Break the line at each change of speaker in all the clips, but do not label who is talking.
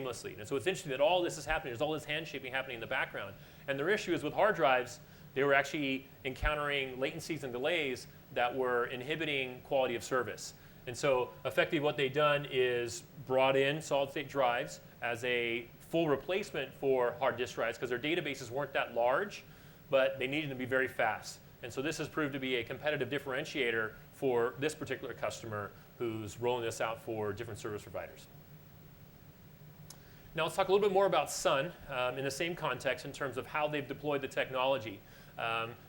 seamlessly. And so it's interesting that all this is happening. There's all this handshaking happening in the background. And their issue is with hard drives, they were actually encountering latencies and delays that were inhibiting quality of service. And so effectively what they've done is brought in solid-state drives as a full replacement for hard disk drives because their databases weren't that large, but they needed to be very fast. And so this has proved to be a competitive differentiator for this particular customer who's rolling this out for different service providers. Now let's talk a little bit more about Sun in the same context in terms of how they've deployed the technology.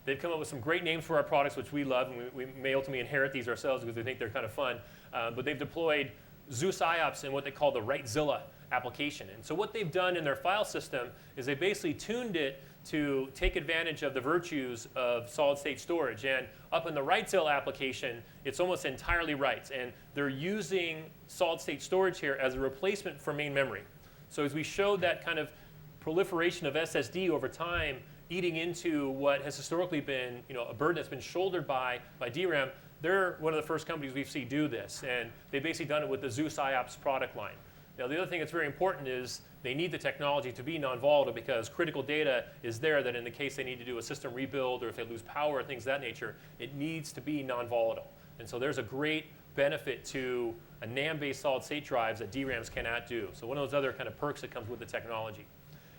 They've come up with some great names for our products, which we love, and we may ultimately inherit these ourselves because we think they're kind of fun. But they've deployed Zeus IOPS in what they call the WriteZilla application. And so what they've done in their file system is they basically tuned it to take advantage of the virtues of solid-state storage. And up in the WriteZilla application, it's almost entirely writes. And they're using solid-state storage here as a replacement for main memory. So as we showed that kind of proliferation of SSD over time, eating into what has historically been a burden that's been shouldered by DRAM, they're one of the first companies we've seen do this. And they've basically done it with the Zeus IOPS product line. Now, the other thing that's very important is they need the technology to be non-volatile because critical data is there that in the case they need to do a system rebuild or if they lose power or things of that nature, it needs to be non-volatile. And so there's a great benefit to a NAND-based solid-state drives that DRAMs cannot do. So one of those other kind of perks that comes with the technology.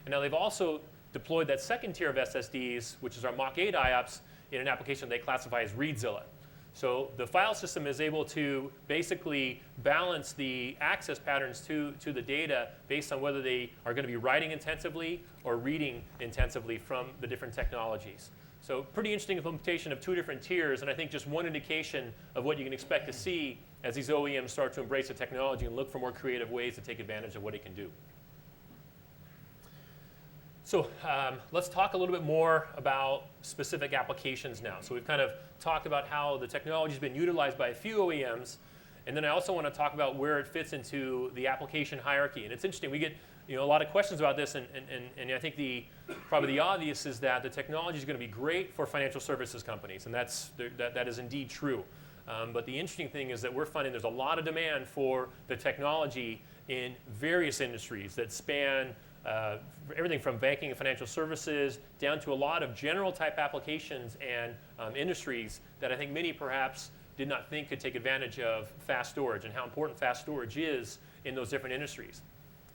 And now they've also deployed that second tier of SSDs, which is our Mach-8 IOPS, in an application they classify as ReadZilla. So the file system is able to basically balance the access patterns to the data based on whether they are going to be writing intensively or reading intensively from the different technologies. So pretty interesting implementation of two different tiers, and I think just one indication of what you can expect to see as these OEMs start to embrace the technology and look for more creative ways to take advantage of what it can do. So let's talk a little bit more about specific applications now. So we've kind of talked about how the technology has been utilized by a few OEMs, and then I also want to talk about where it fits into the application hierarchy. And it's interesting, we get a lot of questions about this, and I think probably the obvious is that the technology is going to be great for financial services companies, and that is indeed true. But the interesting thing is that we're finding there's a lot of demand for the technology in various industries that span everything from banking and financial services down to a lot of general type applications and industries that I think many perhaps did not think could take advantage of fast storage and how important fast storage is in those different industries.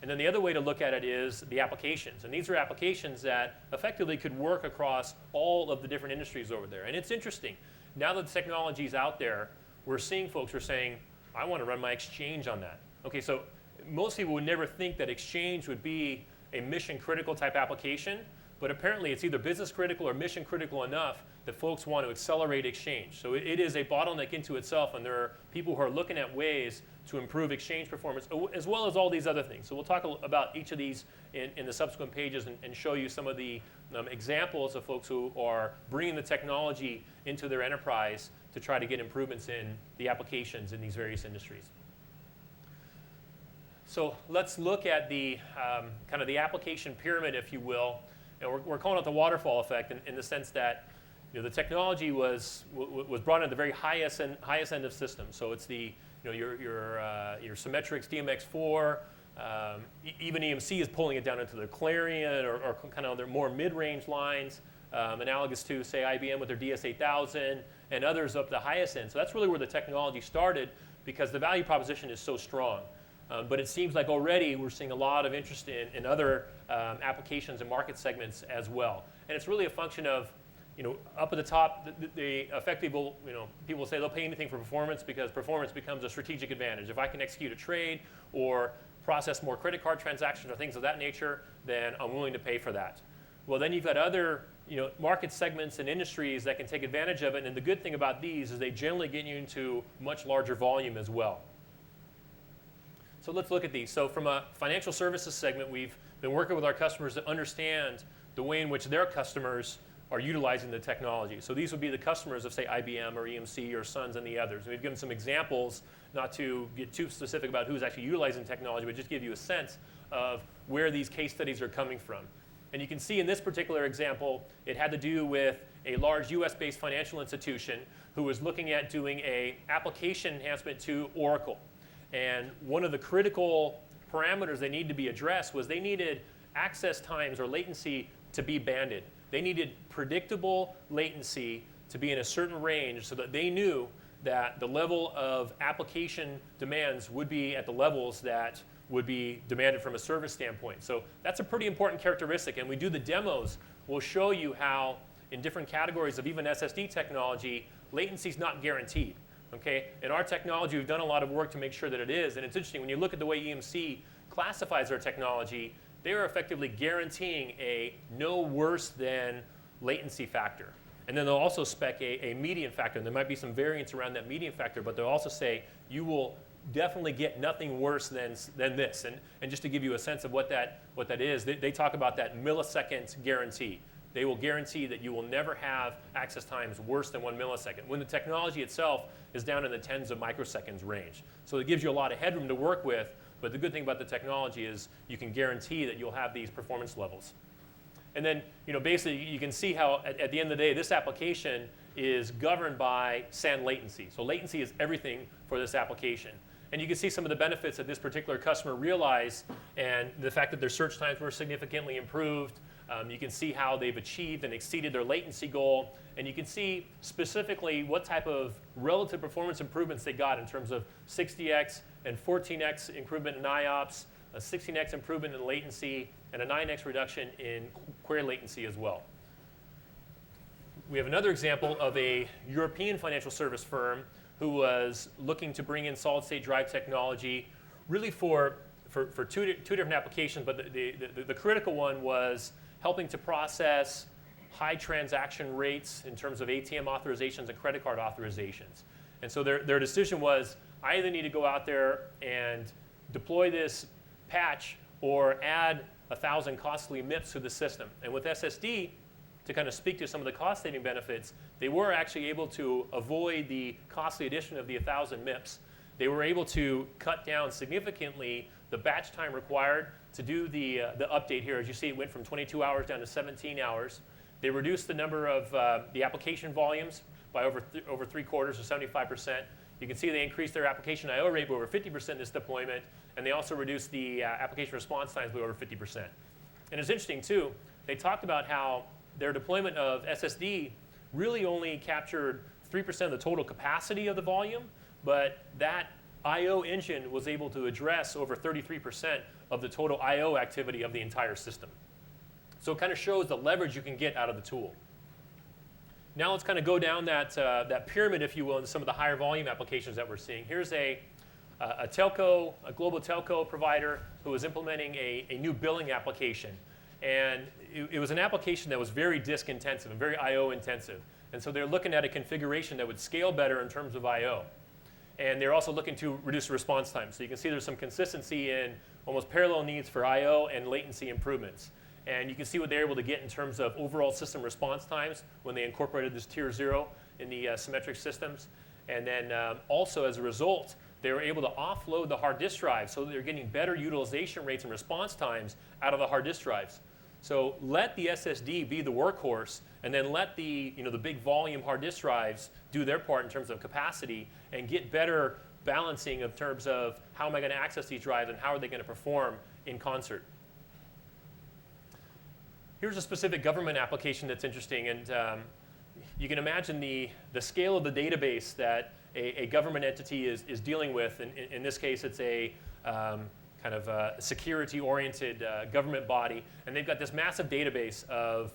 And then the other way to look at it is the applications. And these are applications that effectively could work across all of the different industries over there. And it's interesting. Now that the technology is out there, we're seeing folks who are saying, I want to run my Exchange on that. Okay, so most people would never think that Exchange would be a mission critical type application, but apparently it's either business critical or mission critical enough that folks want to accelerate Exchange. So it is a bottleneck into itself, and there are people who are looking at ways to improve Exchange performance as well as all these other things. So we'll talk about each of these in the subsequent pages and show you some of the examples of folks who are bringing the technology into their enterprise to try to get improvements in the applications in these various industries. So let's look at the kind of the application pyramid, if you will. And we're calling it the waterfall effect in the sense that the technology was brought in at the very highest end of systems. So it's the your Symmetrix DMX4, even EMC is pulling it down into their Clarion or kind of their more mid-range lines, analogous to say IBM with their DS8000 and others up the highest end. So that's really where the technology started because the value proposition is so strong. But it seems like already we're seeing a lot of interest in other applications and market segments as well. And it's really a function of, up at the top, the effective, people say they'll pay anything for performance because performance becomes a strategic advantage. If I can execute a trade or process more credit card transactions or things of that nature, then I'm willing to pay for that. Well, then you've got other market segments and industries that can take advantage of it. And the good thing about these is they generally get you into much larger volume as well. So let's look at these. So from a financial services segment, we've been working with our customers to understand the way in which their customers are utilizing the technology. So these would be the customers of, say, IBM or EMC or Suns and the others. And we've given some examples, not to get too specific about who's actually utilizing technology, but just give you a sense of where these case studies are coming from. And you can see in this particular example, it had to do with a large US-based financial institution who was looking at doing an application enhancement to Oracle. And one of the critical parameters they need to be addressed was they needed access times or latency to be banded. They needed predictable latency to be in a certain range so that they knew that the level of application demands would be at the levels that would be demanded from a service standpoint. So that's a pretty important characteristic. And we do the demos. We'll show you how in different categories of even SSD technology, latency is not guaranteed. Okay? In our technology, we've done a lot of work to make sure that it is. And it's interesting, when you look at the way EMC classifies their technology, they are effectively guaranteeing a no worse than latency factor. And then they'll also spec a median factor. And there might be some variance around that median factor, but they'll also say you will definitely get nothing worse than this. And just to give you a sense of what that is, they talk about that millisecond guarantee. They will guarantee that you will never have access times worse than 1 millisecond, when the technology itself is down in the tens of microseconds range. So it gives you a lot of headroom to work with, but the good thing about the technology is you can guarantee that you'll have these performance levels. And then, basically, you can see how at the end of the day, this application is governed by SAN latency. So latency is everything for this application. And you can see some of the benefits that this particular customer realized, and the fact that their search times were significantly improved. You can see how they've achieved and exceeded their latency goal. And you can see specifically what type of relative performance improvements they got in terms of 60x and 14x improvement in IOPS, a 16x improvement in latency, and a 9x reduction in query latency as well. We have another example of a European financial service firm who was looking to bring in solid-state drive technology really for two different applications, but the critical one was helping to process high transaction rates in terms of ATM authorizations and credit card authorizations. And so their decision was, I either need to go out there and deploy this patch or add 1,000 costly MIPS to the system. And with SSD, to kind of speak to some of the cost-saving benefits, they were actually able to avoid the costly addition of the 1,000 MIPS. They were able to cut down significantly the batch time required to do the update here. As you see, it went from 22 hours down to 17 hours. They reduced the number of the application volumes by over 3/4 or 75%. You can see they increased their application I/O rate by over 50% in this deployment, and they also reduced the application response times by over 50%. And it's interesting, too, they talked about how their deployment of SSD really only captured 3% of the total capacity of the volume, but that I/O engine was able to address over 33% of the total I/O activity of the entire system. So it kind of shows the leverage you can get out of the tool. Now let's kind of go down that pyramid, if you will, into some of the higher volume applications that we're seeing. Here's a global telco provider who was implementing a new billing application. And it was an application that was very disk intensive and very I/O intensive. And so they're looking at a configuration that would scale better in terms of I/O. And they're also looking to reduce response time. So you can see there's some consistency in almost parallel needs for I/O and latency improvements. And you can see what they're able to get in terms of overall system response times when they incorporated this tier 0 in the symmetric systems. And then also, as a result, they were able to offload the hard disk drives, so they're getting better utilization rates and response times out of the hard disk drives. So let the SSD be the workhorse, and then let the big volume hard disk drives do their part in terms of capacity, and get better balancing in terms of how am I going to access these drives and how are they going to perform in concert. Here's a specific government application that's interesting, and you can imagine the scale of the database that a government entity is dealing with. In this case, it's a kind of a security-oriented government body, and they've got this massive database of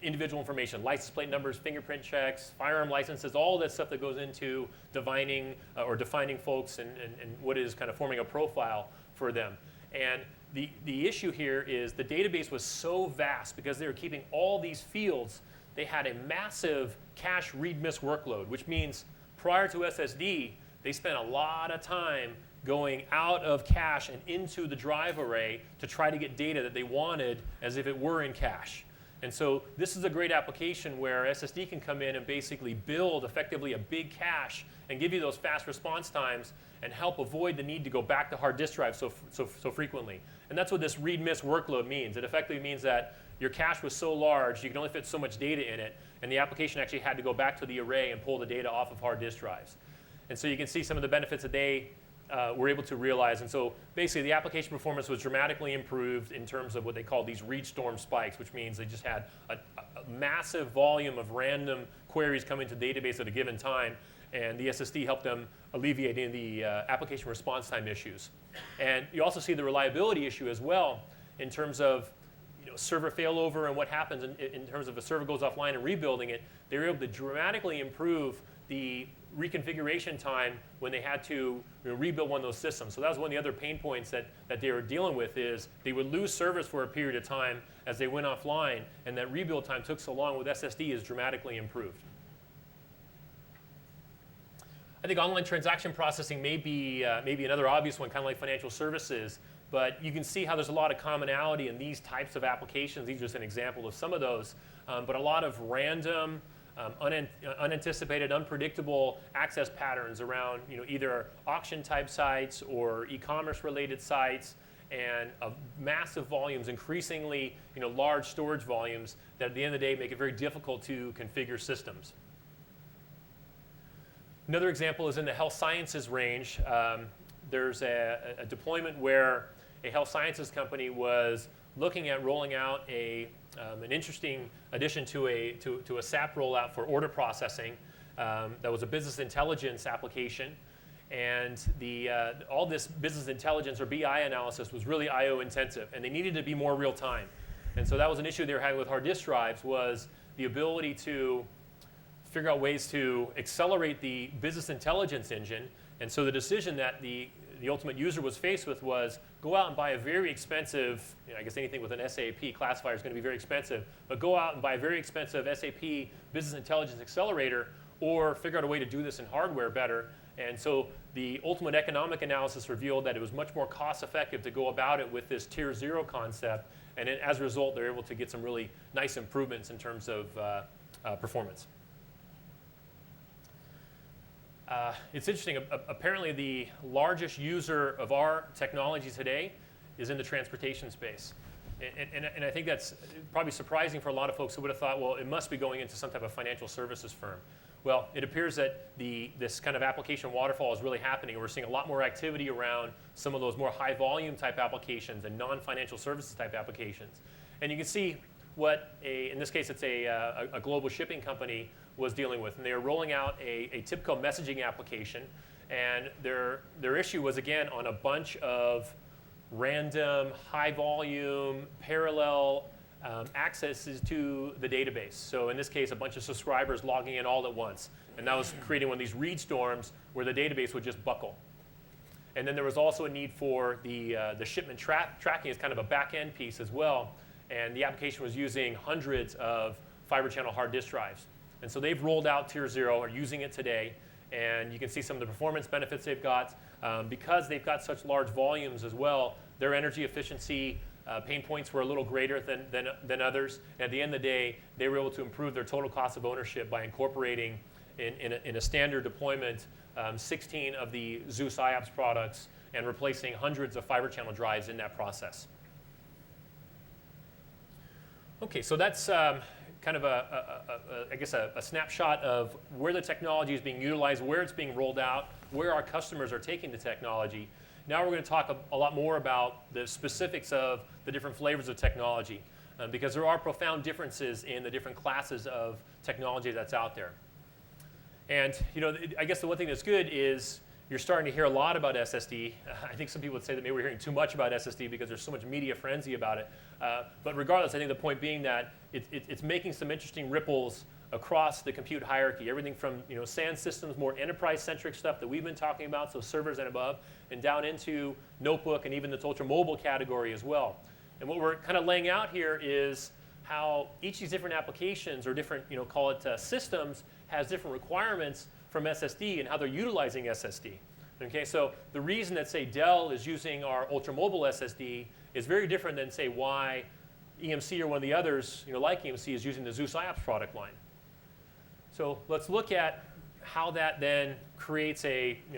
individual information, license plate numbers, fingerprint checks, firearm licenses, all that stuff that goes into divining or defining folks and what is kind of forming a profile for them. And the issue here is the database was so vast because they were keeping all these fields. They had a massive cache read-miss workload, which means prior to SSD, they spent a lot of time going out of cache and into the drive array to try to get data that they wanted as if it were in cache. And so this is a great application where SSD can come in and basically build effectively a big cache and give you those fast response times and help avoid the need to go back to hard disk drives so frequently. And that's what this read-miss workload means. It effectively means that your cache was so large, you can only fit so much data in it, and the application actually had to go back to the array and pull the data off of hard disk drives. And so you can see some of the benefits that they were able to realize. And so basically the application performance was dramatically improved in terms of what they call these read storm spikes, which means they just had a massive volume of random queries coming to the database at a given time, and the SSD helped them alleviate any of the application response time issues. And you also see the reliability issue as well in terms of server failover and what happens in terms of a server goes offline and rebuilding it. They were able to dramatically improve the reconfiguration time when they had to rebuild one of those systems. So that was one of the other pain points that they were dealing with, is they would lose service for a period of time as they went offline, and that rebuild time took so long with SSD is dramatically improved. I think online transaction processing may be another obvious one, kind of like financial services, but you can see how there's a lot of commonality in these types of applications. These are just an example of some of those, but a lot of random, unanticipated, unpredictable access patterns around either auction type sites or e-commerce related sites, and of massive volumes, increasingly large storage volumes that at the end of the day make it very difficult to configure systems. Another example is in the health sciences range. There's a deployment where a health sciences company was looking at rolling out an interesting addition to a SAP rollout for order processing. That was a business intelligence application, and all this business intelligence or BI analysis was really I/O intensive, and they needed to be more real time. And so that was an issue they were having with hard disk drives, was the ability to figure out ways to accelerate the business intelligence engine. And so the decision that the ultimate user was faced with was go out and buy a very expensive, I guess anything with an SAP classifier is going to be very expensive, but go out and buy a very expensive SAP business intelligence accelerator, or figure out a way to do this in hardware better. And so the ultimate economic analysis revealed that it was much more cost effective to go about it with this tier 0 concept, and as a result they're able to get some really nice improvements in terms of performance. It's interesting, apparently the largest user of our technology today is in the transportation space. And I think that's probably surprising for a lot of folks who would have thought, well, it must be going into some type of financial services firm. Well, it appears that this kind of application waterfall is really happening. We're seeing a lot more activity around some of those more high volume type applications and non-financial services type applications. And you can see what, in this case, it's a global shipping company was dealing with. And they were rolling out a typical messaging application. And their issue was, again, on a bunch of random, high volume, parallel accesses to the database. So in this case, a bunch of subscribers logging in all at once. And that was creating one of these read storms where the database would just buckle. And then there was also a need for the shipment tracking as kind of a back-end piece as well. And the application was using hundreds of fiber channel hard disk drives. And so they've rolled out tier 0, are using it today. And you can see some of the performance benefits they've got. Because they've got such large volumes as well, their energy efficiency pain points were a little greater than others. And at the end of the day, they were able to improve their total cost of ownership by incorporating in a standard deployment 16 of the Zeus IOPS products and replacing hundreds of fiber channel drives in that process. Okay, so that's kind of I guess a snapshot of where the technology is being utilized, where it's being rolled out, where our customers are taking the technology. Now we're going to talk a lot more about the specifics of the different flavors of technology, because there are profound differences in the different classes of technology that's out there. And I guess the one thing that's good is you're starting to hear a lot about SSD. I think some people would say that maybe we're hearing too much about SSD because there's so much media frenzy about it. But regardless, I think the point being that it's making some interesting ripples across the compute hierarchy. Everything from SAN systems, more enterprise-centric stuff that we've been talking about, so servers and above, and down into notebook and even this ultra-mobile category as well. And what we're kind of laying out here is how each of these different applications or different, call it systems, has different requirements from SSD and how they're utilizing SSD. Okay, so the reason that, say, Dell is using our ultra-mobile SSD is very different than, say, why EMC or one of the others, like EMC, is using the Zeus IOPS product line. So let's look at how that then creates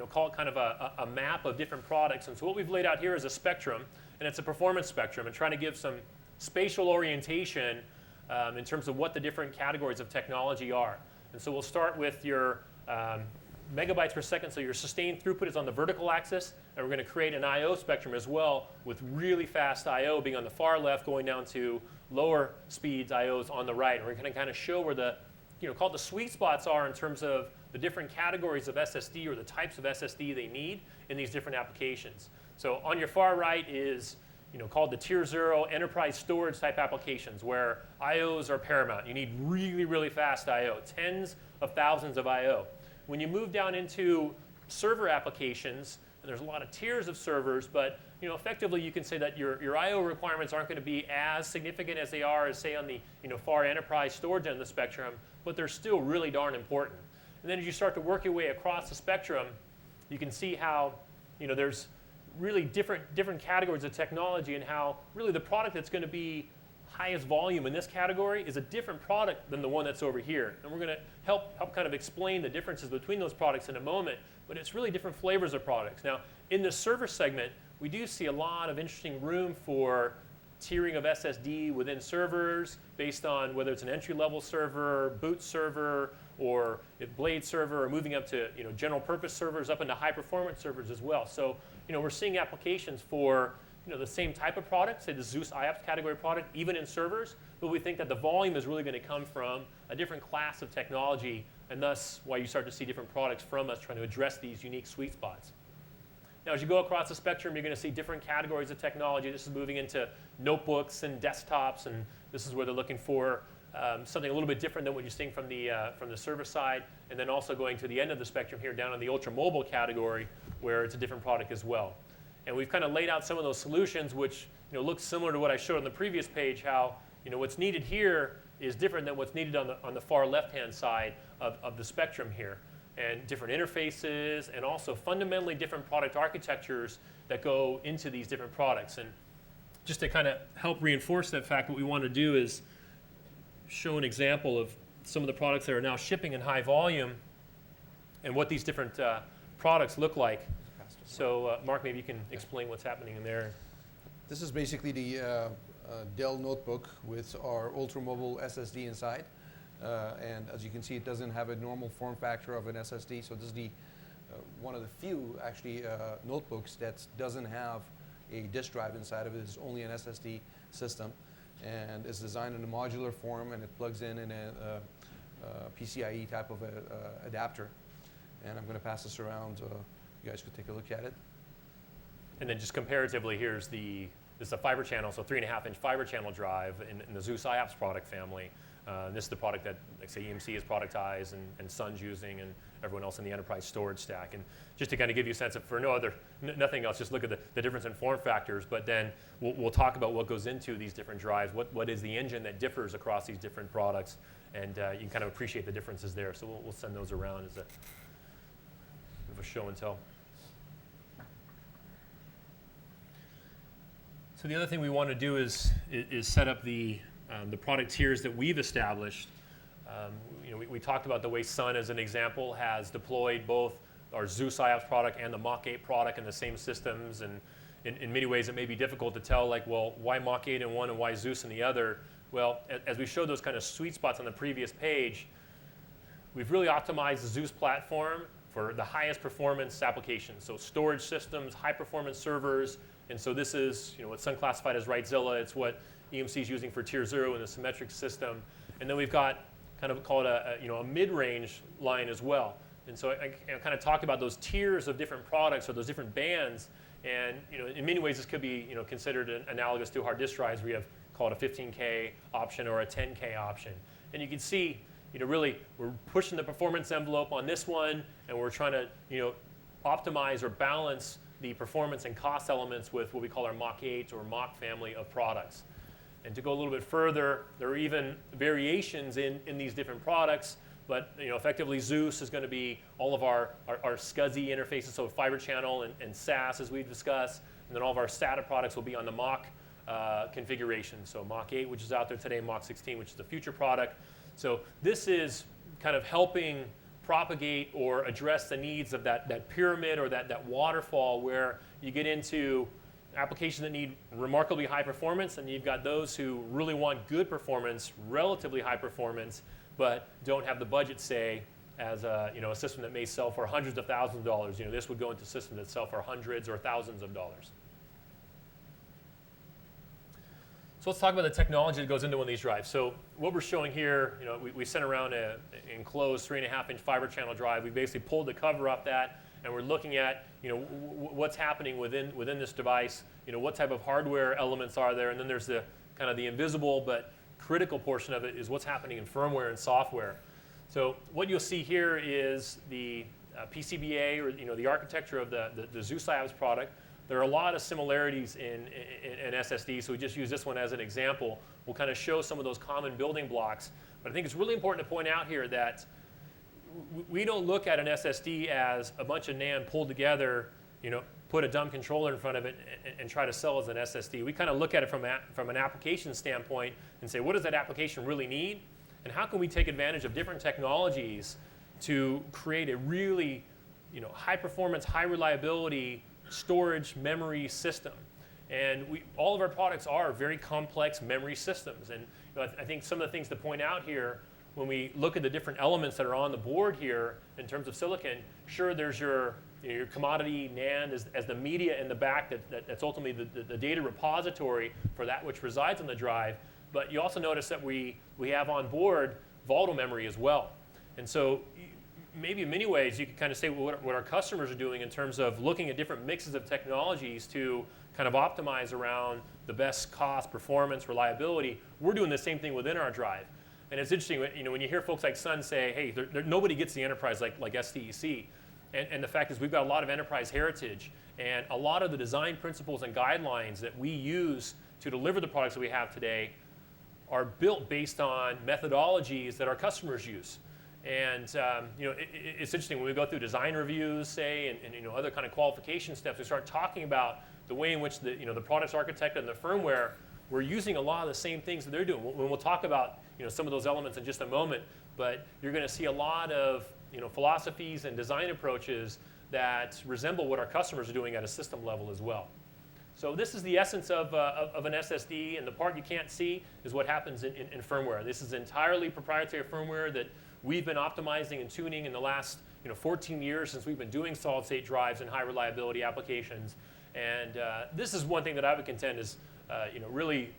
call it kind of a map of different products. And so what we've laid out here is a spectrum, and it's a performance spectrum, and trying to give some spatial orientation in terms of what the different categories of technology are. And so we'll start with your megabytes per second, so your sustained throughput is on the vertical axis, and we're going to create an I/O spectrum as well, with really fast I/O being on the far left, going down to lower speeds I/Os on the right. And we're going to kind of show where the, call it the sweet spots are in terms of the different categories of SSD or the types of SSD they need in these different applications. So on your far right is called the tier 0 enterprise storage type applications, where I/Os are paramount. You need really, really fast I/O, tens of thousands of I/O. When you move down into server applications, and there's a lot of tiers of servers, but effectively you can say that your I/O requirements aren't going to be as significant as they are as, say, on the far enterprise storage end of the spectrum, but they're still really darn important. And then as you start to work your way across the spectrum, you can see how there's really different categories of technology, and how really the product that's going to be highest volume in this category is a different product than the one that's over here. And we're going to help kind of explain the differences between those products in a moment, but it's really different flavors of products. Now, in the server segment, we do see a lot of interesting room for tiering of SSD within servers based on whether it's an entry-level server, boot server, or a blade server, or moving up to general purpose servers up into high performance servers as well. So we're seeing applications for the same type of product, say the Zeus IOPS category product, even in servers, but we think that the volume is really going to come from a different class of technology, and thus why you start to see different products from us trying to address these unique sweet spots. Now, as you go across the spectrum, you're going to see different categories of technology. This is moving into notebooks and desktops, and this is where they're looking for something a little bit different than what you're seeing from the server side, and then also going to the end of the spectrum here down in the ultra mobile category, where it's a different product as well. And we've kind of laid out some of those solutions, which look similar to what I showed on the previous page, how what's needed here is different than what's needed on the far left-hand side of the spectrum here. And different interfaces, and also fundamentally different product architectures that go into these different products. And just to kind of help reinforce that fact, what we want to do is show an example of some of the products that are now shipping in high volume and what these different products look like. So Mark, maybe you can explain what's happening in there.
This is basically the Dell notebook with our ultra-mobile SSD inside. And as you can see, it doesn't have a normal form factor of an SSD. So this is the one of the few, actually, notebooks that doesn't have a disk drive inside of it. It's only an SSD system. And it's designed in a modular form, and it plugs in a PCIe type of adapter. And I'm going to pass this around. You guys could take a look at it.
And then just comparatively, this is a fiber channel, so 3.5-inch fiber channel drive in the Zeus IOPS product family. This is the product that, like say, EMC has productized and Sun's using, and everyone else in the enterprise storage stack. And just to kind of give you a sense of, for nothing else, just look at the difference in form factors, but then we'll talk about what goes into these different drives, what is the engine that differs across these different products, and you can kind of appreciate the differences there. So we'll send those around as a show and tell. So the other thing we want to do is set up the product tiers that we've established. We talked about the way Sun, as an example, has deployed both our Zeus IOPS product and the Mach 8 product in the same systems, and in many ways it may be difficult to tell, like, well, why Mach 8 in one and why Zeus in the other? Well, as we showed those kind of sweet spots on the previous page, we've really optimized the Zeus platform for the highest performance applications, so storage systems, high performance servers. And so this is what Sun classified as Writezilla. It's what EMC is using for tier 0 in the symmetric system. And then we've got kind of called a mid-range line as well. And so I kind of talked about those tiers of different products, or those different bands. And in many ways this could be considered analogous to hard disk drives, where you have called a 15K option or a 10K option. And you can see really we're pushing the performance envelope on this one, and we're trying to optimize or balance the performance and cost elements with what we call our Mach 8 or Mach family of products. And to go a little bit further, there are even variations in these different products, but effectively Zeus is going to be all of our SCSI interfaces, so fiber channel and SAS, as we've discussed, and then all of our SATA products will be on the Mach configuration. So Mach 8, which is out there today, Mach 16, which is the future product. So this is kind of helping propagate or address the needs of that pyramid, or that waterfall, where you get into applications that need remarkably high performance, and you've got those who really want good performance, relatively high performance, but don't have the budget, say, as a, a system that may sell for hundreds of thousands of dollars. This would go into systems that sell for hundreds or thousands of dollars. So let's talk about the technology that goes into one of these drives. So what we're showing here, we sent around an enclosed 3.5-inch fiber channel drive. We basically pulled the cover off that, and we're looking at what's happening within this device. What type of hardware elements are there, and then there's the kind of the invisible but critical portion of it is what's happening in firmware and software. So what you'll see here is the PCBA, or the architecture of the Zeus Labs product. There are a lot of similarities in SSD, so we just use this one as an example. We'll kind of show some of those common building blocks. But I think it's really important to point out here that we don't look at an SSD as a bunch of NAND pulled together, put a dumb controller in front of it and try to sell as an SSD. We kind of look at it from an application standpoint and say, what does that application really need? And how can we take advantage of different technologies to create a really high performance, high reliability storage memory system? And all of our products are very complex memory systems. And I think some of the things to point out here, when we look at the different elements that are on the board here in terms of silicon, sure, there's your commodity NAND as the media in the back that's ultimately the data repository for that which resides on the drive. But you also notice that we have on board volatile memory as well. And so maybe in many ways you could kind of say what our customers are doing in terms of looking at different mixes of technologies to kind of optimize around the best cost, performance, reliability. We're doing the same thing within our drive. And it's interesting, when you hear folks like Sun say, hey, nobody gets the enterprise like STEC. And the fact is we've got a lot of enterprise heritage, and a lot of the design principles and guidelines that we use to deliver the products that we have today are built based on methodologies that our customers use. And it's interesting when we go through design reviews, say, and other kind of qualification steps, we start talking about the way in which the product's architected and the firmware. We're using a lot of the same things that they're doing. We'll talk about some of those elements in just a moment, but you're going to see a lot of philosophies and design approaches that resemble what our customers are doing at a system level as well. So this is the essence of an SSD, and the part you can't see is what happens in firmware. This is entirely proprietary firmware that we've been optimizing and tuning in the last 14 years since we've been doing solid-state drives and high reliability applications. And this is one thing that I would contend is really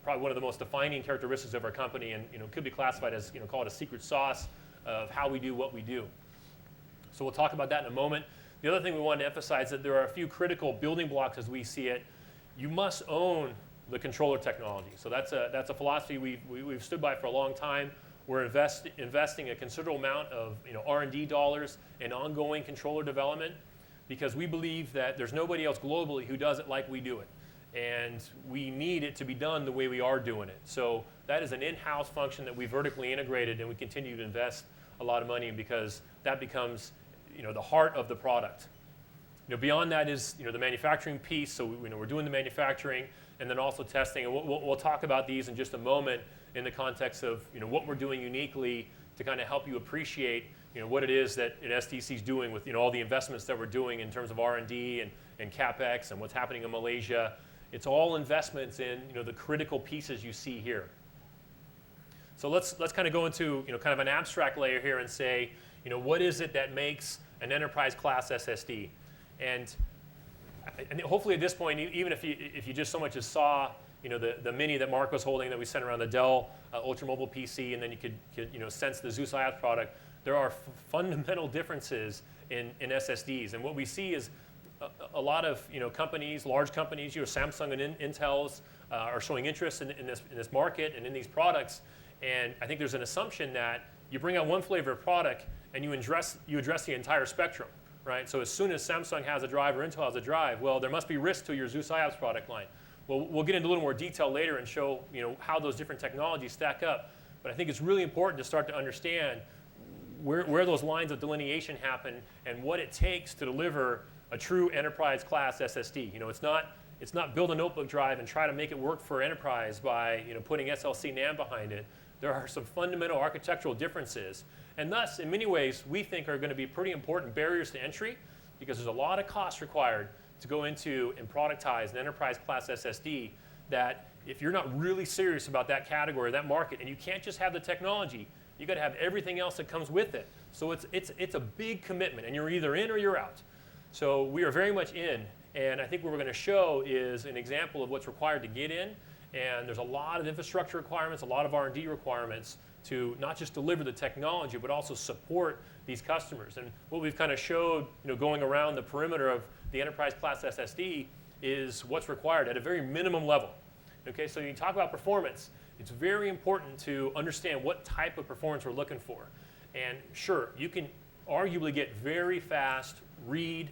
probably one of the most defining characteristics of our company, and could be classified as call it a secret sauce of how we do what we do. So we'll talk about that in a moment. The other thing we want to emphasize is that there are a few critical building blocks as we see it. You must own the controller technology. So that's a philosophy we've stood by for a long time. We're investing a considerable amount of R&D dollars in ongoing controller development, because we believe that there's nobody else globally who does it like we do it. And we need it to be done the way we are doing it. So that is an in-house function that we vertically integrated, and we continue to invest a lot of money in, because that becomes the heart of the product. Beyond that is the manufacturing piece. So we're doing the manufacturing and then also testing. And we'll talk about these in just a moment in the context of what we're doing uniquely to kind of help you appreciate what it is that STC is doing with all the investments that we're doing in terms of R&D and CapEx and what's happening in Malaysia. It's all investments in the critical pieces you see here. So let's kind of go into kind of an abstract layer here and say what is it that makes an enterprise class SSD? And hopefully at this point, even if you just so much as saw the mini that Mark was holding that we sent around the Dell Ultramobile PC, and then you could sense the Zeus Labs product, there are fundamental differences in SSDs. And what we see is a lot of companies, large companies, Samsung and Intel's are showing interest in this market and in these products. And I think there's an assumption that you bring out one flavor of product and you address the entire spectrum, right? So as soon as Samsung has a drive or Intel has a drive, well, there must be risk to your Zeus Labs product line. Well, we'll get into a little more detail later and show how those different technologies stack up. But I think it's really important to start to understand where those lines of delineation happen and what it takes to deliver a true enterprise class SSD. It's not build a notebook drive and try to make it work for enterprise by putting SLC NAND behind it. There are some fundamental architectural differences, and thus, in many ways, we think are going to be pretty important barriers to entry, because there's a lot of cost required to go into and productize an enterprise class SSD that if you're not really serious about that category, that market, and you can't just have the technology, you got to have everything else that comes with it So it's a big commitment, and you're either in or you're out. So we are very much in, and I think what we're going to show is an example of what's required to get in, and there's a lot of infrastructure requirements, a lot of R&D requirements to not just deliver the technology, but also support these customers. And what we've kind of showed, going around the perimeter of the enterprise class SSD is what's required at a very minimum level. Okay, so you talk about performance, it's very important to understand what type of performance we're looking for. And sure, you can arguably get very fast read,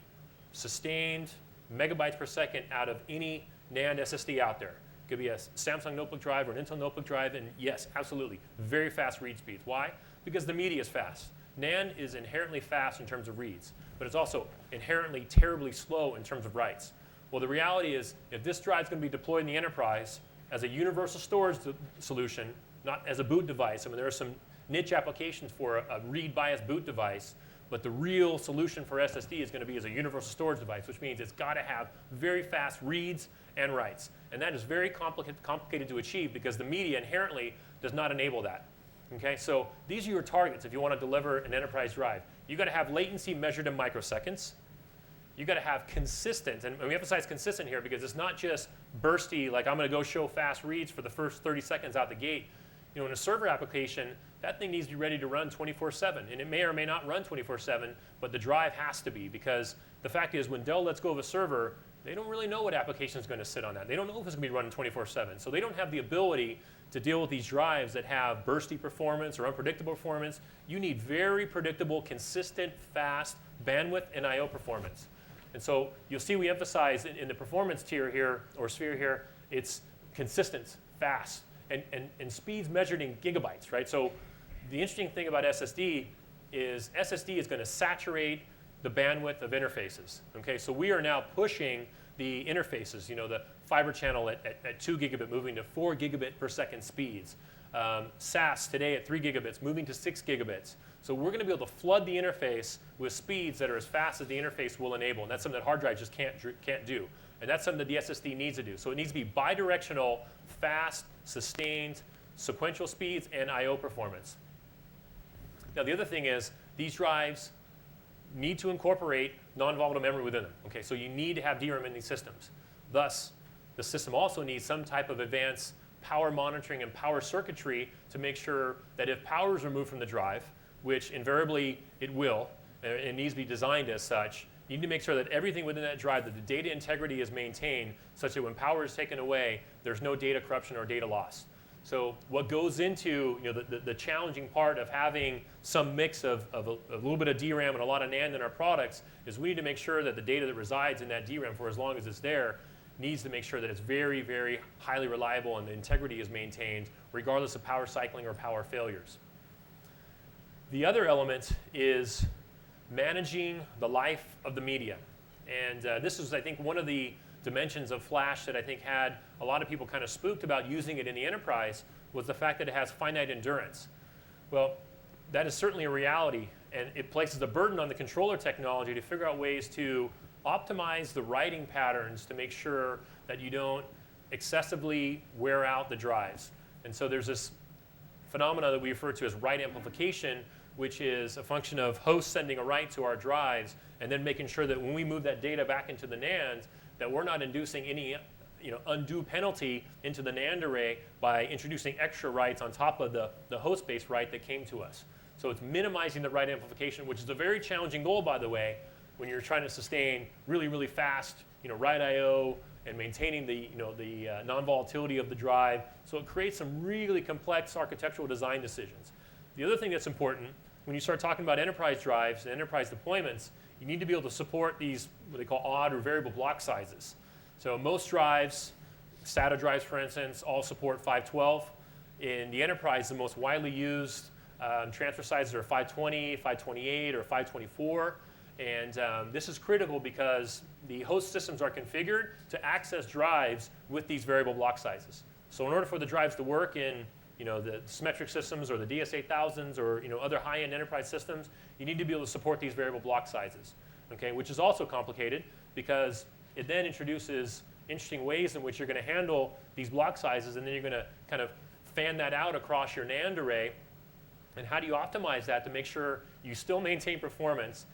sustained megabytes per second out of any NAND SSD out there. It could be a Samsung notebook drive or an Intel notebook drive, and yes, absolutely, very fast read speeds. Why? Because the media is fast. NAND is inherently fast in terms of reads, but it's also inherently terribly slow in terms of writes. Well, the reality is, if this drive is going to be deployed in the enterprise as a universal storage solution, not as a boot device, I mean, there are some niche applications for a read-biased boot device, but the real solution for SSD is going to be as a universal storage device, which means it's got to have very fast reads and writes. And that is very complicated to achieve because the media inherently does not enable that. Okay, so these are your targets if you want to deliver an enterprise drive. You've got to have latency measured in microseconds. You've got to have consistent, and we emphasize consistent here because it's not just bursty, like I'm going to go show fast reads for the first 30 seconds out the gate. In a server application, that thing needs to be ready to run 24/7, and it may or may not run 24/7, but the drive has to be, because the fact is when Dell lets go of a server, they don't really know what application is going to sit on that. They don't know if it's going to be running 24/7, so they don't have the ability to deal with these drives that have bursty performance or unpredictable performance. You need very predictable, consistent, fast bandwidth and I/O performance. And so you'll see we emphasize in the performance tier here, or sphere here, it's consistent, fast, and speeds measured in gigabytes, right? So the interesting thing about SSD is going to saturate the bandwidth of interfaces. Okay, so we are now pushing the interfaces, the fiber channel at 2 gigabit moving to 4 gigabit per second speeds. SAS today at 3 gigabits moving to 6 gigabits. So we're going to be able to flood the interface with speeds that are as fast as the interface will enable, and that's something that hard drives just can't do. And that's something that the SSD needs to do. So it needs to be bidirectional, fast, sustained, sequential speeds, and I/O performance. Now the other thing is these drives need to incorporate non-volatile memory within them. Okay, so you need to have DRAM in these systems. Thus, the system also needs some type of advanced power monitoring and power circuitry to make sure that if power is removed from the drive, which invariably it will, it needs to be designed as such, you need to make sure that everything within that drive, that the data integrity is maintained such that when power is taken away, there's no data corruption or data loss. So what goes into the challenging part of having some mix of a little bit of DRAM and a lot of NAND in our products is we need to make sure that the data that resides in that DRAM for as long as it's there needs to make sure that it's very, very highly reliable and the integrity is maintained regardless of power cycling or power failures. The other element is managing the life of the media. And this is, I think, one of the dimensions of flash that I think had a lot of people kind of spooked about using it in the enterprise was the fact that it has finite endurance. Well, that is certainly a reality, and it places a burden on the controller technology to figure out ways to optimize the writing patterns to make sure that you don't excessively wear out the drives. And so there's this phenomena that we refer to as write amplification, which is a function of hosts sending a write to our drives and then making sure that when we move that data back into the NAND, that we're not inducing any undue penalty into the NAND array by introducing extra writes on top of the host-based write that came to us. So it's minimizing the write amplification, which is a very challenging goal, by the way, when you're trying to sustain really, really fast write I/O and maintaining the non-volatility of the drive. So it creates some really complex architectural design decisions. The other thing that's important, when you start talking about enterprise drives and enterprise deployments, you need to be able to support these, what they call odd or variable block sizes. So most drives, SATA drives for instance, all support 512. In the enterprise, the most widely used transfer sizes are 520, 528, or 524. And this is critical because the host systems are configured to access drives with these variable block sizes. So in order for the drives to work in the symmetric systems or the DS8000s or other high-end enterprise systems, you need to be able to support these variable block sizes, okay? Which is also complicated because it then introduces interesting ways in which you're going to handle these block sizes, and then you're going to kind of fan that out across your NAND array And how do you optimize that to make sure you still maintain performance,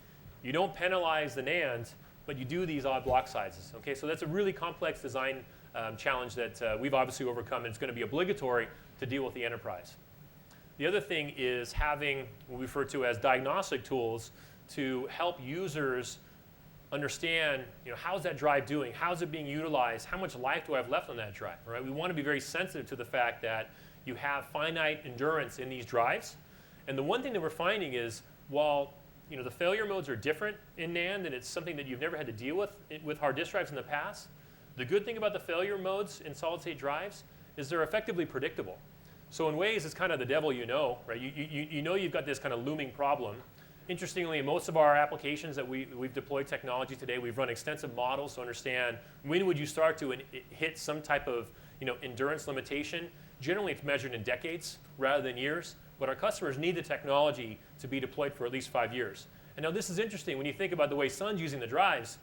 you don't penalize the NAND, but you do these odd block sizes? Okay, so that's a really complex design challenge that we've obviously overcome, and it's going to be obligatory to deal with the enterprise. The other thing is having what we refer to as diagnostic tools to help users understand, how's that drive doing? How's it being utilized? How much life do I have left on that drive? Right? We want to be very sensitive to the fact that you have finite endurance in these drives. And the one thing that we're finding is, while the failure modes are different in NAND, and it's something that you've never had to deal with hard disk drives in the past, the good thing about the failure modes in solid-state drives is they're effectively predictable. So in ways, it's kind of the devil right? You know you've got this kind of looming problem. Interestingly, in most of our applications that we've deployed technology today, we've run extensive models to understand when would you start to hit some type of endurance limitation. Generally, it's measured in decades rather than years, but our customers need the technology to be deployed for at least 5 years. And now this is interesting. When you think about the way Sun's using the drives,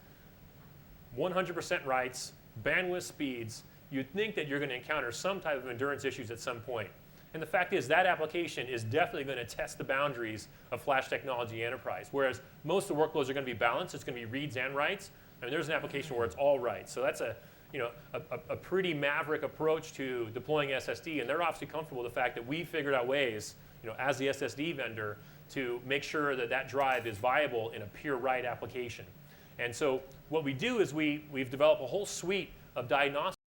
100% writes, bandwidth speeds, you'd think that you're going to encounter some type of endurance issues at some point. And the fact is that application is definitely going to test the boundaries of flash technology enterprise, whereas most of the workloads are going to be balanced. It's going to be reads and writes. I mean, there's an application where it's all writes. So that's a pretty maverick approach to deploying SSD, and they're obviously comfortable with the fact that we figured out ways, as the SSD vendor, to make sure that that drive is viable in a pure write application. And so what we do is we've developed a whole suite of diagnostic